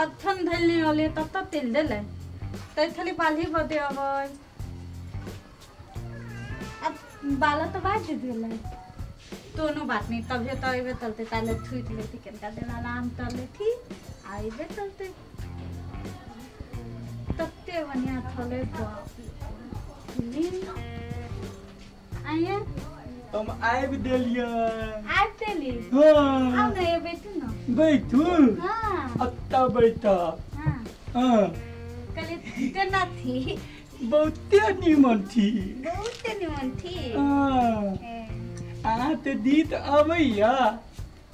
अथन धलने वाले तब तिल दे ले तो थली पाली बदे अब बाला तो बात दे दिले दोनों बात नहीं तब तो आइबे तलते ताले थुइत लेती केनका देना आराम तले थी आइबे तलते तत्ते बनिया थले आया हम आए भी देलिया आइब देली हां आओ ना ये बैठू ना बैठू हां अत्ता बैठा हां हां कले तना थी बहुते निमन थी हां ते दीत अबैया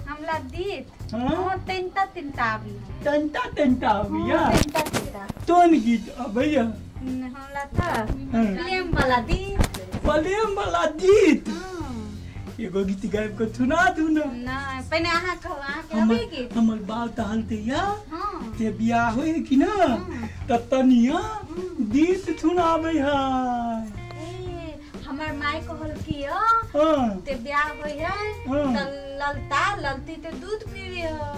हमला दीत हां तिनता आवी तंता अबैया तिनता तोन गीत अबैया हमला त प्लेम वाला दीत एगो गीत गायब को सुना दू ना पहले आहा कहो आहा के अबे गीत हमर बाल टहलते या हां ते बियाह होई कि ना त तनिया दीत सुनाबै है हमर माई कहल कि हां ते बियाह होई है त ललती ते दूध पीवे है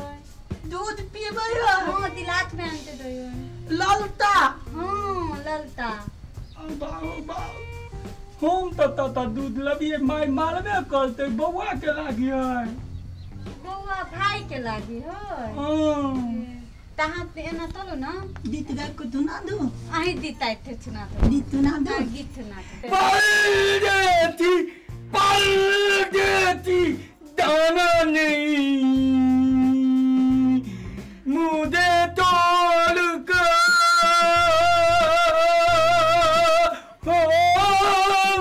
दूध पीबै है हां दिलात में आनते दई ललता हां ललता बाबा हम त दूध लबिए माई मारबे करते बौआ के लागी है बौआ भाई के लागी है हां तहां एना तलो ना गीत गाय को सुना दो आही दीता थे सुना दो गीत सुना दो गीत सुना दो पल देती दाना नहीं मुझे तोड़ कर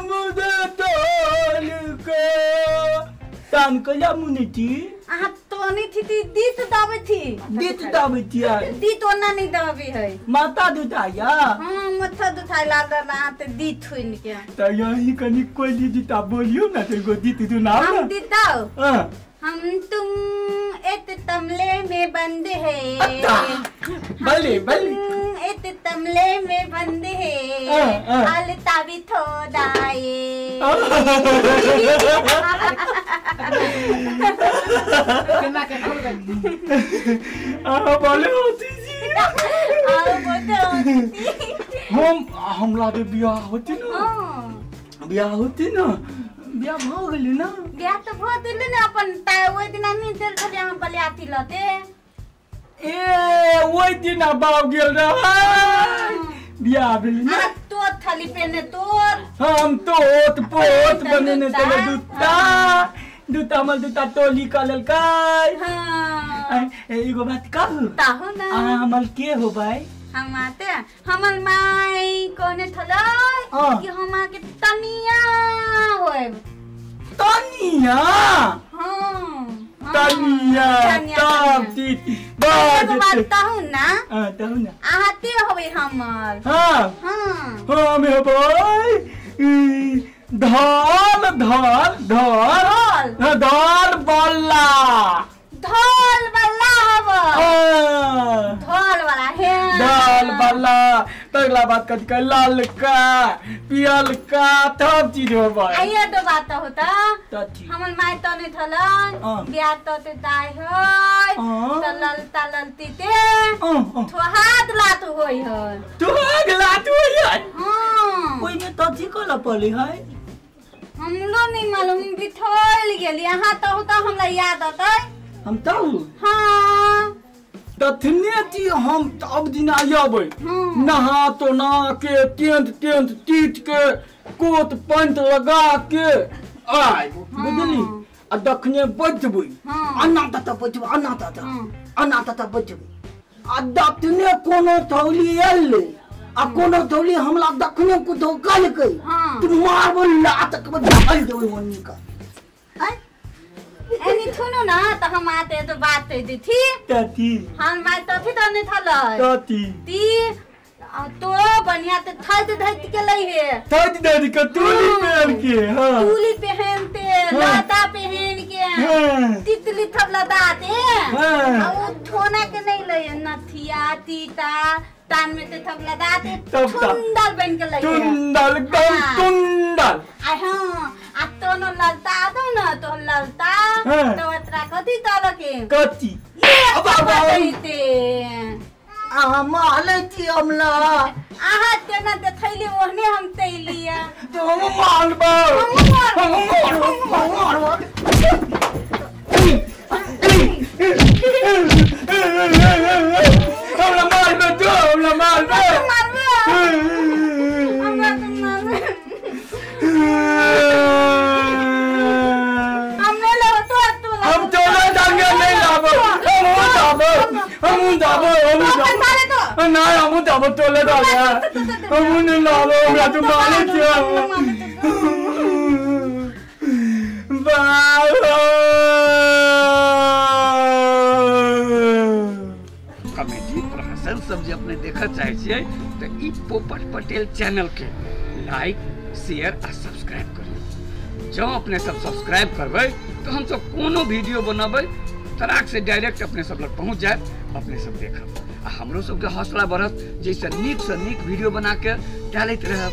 मुझे तोड़ कर तान कला मुनिटी आहा तोनी थी दीत दावे थी दीत दावे थी दीत ओना नहीं दावे है माता दुताया हां मथा दुखाई लागा ना ते दीत हुइन के त यही कनी कोई दीता बोलियो ना तेरे को दीत तू नाम हम दीत दाओ हां हम तुम एक तमले में बंद है बल्ले एक तमले में बंद है अलता भी थोड़ाए केना के खोल गई बोले होती जी हम लागे बियाह होती ना बियाह बियाह भ गेली ना बियाह तो भ दिले ना अपन ओइ दिन नहीं देल छले हम बलियाती लते ए ओइ दिन बाव गेल रहा बियाह भेल ना तो थाली पेने तोर हम तो पोत बनेने चले दूता मल दूता टोली कलल काय हां एगो बात कहू ताहो ना हमल के हो भाई हम आते हमल माई कोने थला कि हम के तनिया होए तनिया हां तनिया तब ती बात ताहो ना आते होवे हमर हां हम हे भाई धाल बल्ला दाल वाला पहला बात कद के लाल का पियल का सब चीज हो भाई आइए तो बात होता तथी हमन माय तो नहीं थलन बियाह तो ते दाई है तो ललता ललती ते तो हाथ लात होई है तो लात होई है हां कोई में तथी को ला पली है हमलो नहीं मालूम बिठल गेली यहां तो होता हमरा याद आता हम तो हां तथने जी हम अब दिन आयबे नहा तो ना के टेंट टीट के कोट पंत लगा के आय बुझली आ दखने बजबै अन्ना तत बजबै आ दखने कोनो थौली एले आ कोनो थौली हमला दखने को धोकल के तू मारबो लात के बजाल देबै मन्नी का एनी थुनो ना त हम आते तो बात दे थी तथी हम माय तो थी तो नहीं थल तथी ती तो बढ़िया ते थद धत के लई है थद धत के टूली पहन के हां टूली पहनते लाता पहन के तितली थबला दाते और थोना के नहीं लई नथिया तीता तान में ते थबला दाते टुंडल बन के लई टुंडल आ हां आ तो न ललता तो तो अतरा कथी तल के कथी अब कहते माले छी हमला आहा तेना देखैली ओहने हम तैलिया तो हम मारबो हमरा मारबो तो हमरा मारबो हम तो नहीं लाबो हम जाबो ना हम जाबो तोले दागा हम नहीं लाबो हमरा तो माले छी कॉमेडी प्रहसन सब जे अपने देखा चाहे छियै तो ई पोपट पटेल चैनल के लाइक शेयर आ सब्सक्राइब करिए। जब अपने सब सब्सक्राइब करबै तो हम सब कोनो वीडियो बनबै तराक से डायरेक्ट अपने सब लग पहुंच जाए, अपने सब देखब आ हमरो सब के हौसला बढ़त जैसे नीक से नीक वीडियो बना के डालैत रहब।